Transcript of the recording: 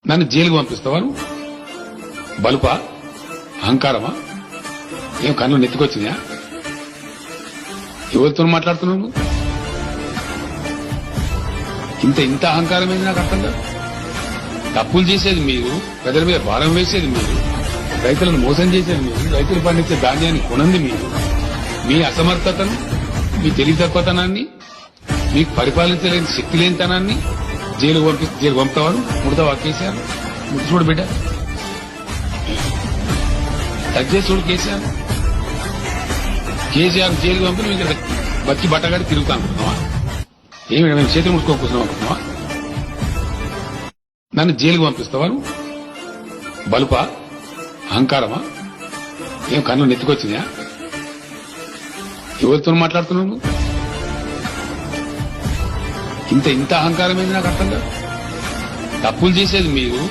నన్ను జైలుకు పంపిస్తావా నువ్వు? బలుపా? అహంకారమా? ఏం కన్ను నెత్తికొచ్చినాయా? ఎవరితో మాట్లాడుతున్నావు నువ్వు? ఇంత అహంకారం ఏంది నాకు అర్థం కాదు. తప్పులు చేసేది మీరు, ప్రజల మీద భారం వేసేది మీరు, రైతులను మోసం చేసేది మీరు, రైతులు పండించే ధాన్యాన్ని కొనంది మీరు. మీ అసమర్థతను, మీ తెలివి తక్కువతనాన్ని, మీకు పరిపాలించలేని శక్తి లేనితనాన్ని జైలు పంపుతావాడు. ముడతావా కేసీఆర్? ముట్టి చూడు బిడ్డ, తగ్గే చూడు కేసీఆర్. కేసీఆర్ జైలు పంపి నువ్వు ఇక్కడ బతికి బట్టగాడి తిరుగుతా అనుకుంటున్నావా? ఏమి మేము చేతులు ముట్టుకోకూర్చున్నాం అనుకుంటున్నావా? నన్ను జైలుకు పంపిస్తావా నువ్వు? బలుపా? అహంకారమా? ఏం కన్ను నెత్తికొచ్చినాయా? ఎవరితో మాట్లాడుతున్నావు నువ్వు? ఇంత అహంకారం ఏంది నాకు అర్థం కాదు. తప్పులు చేసేది మీరు,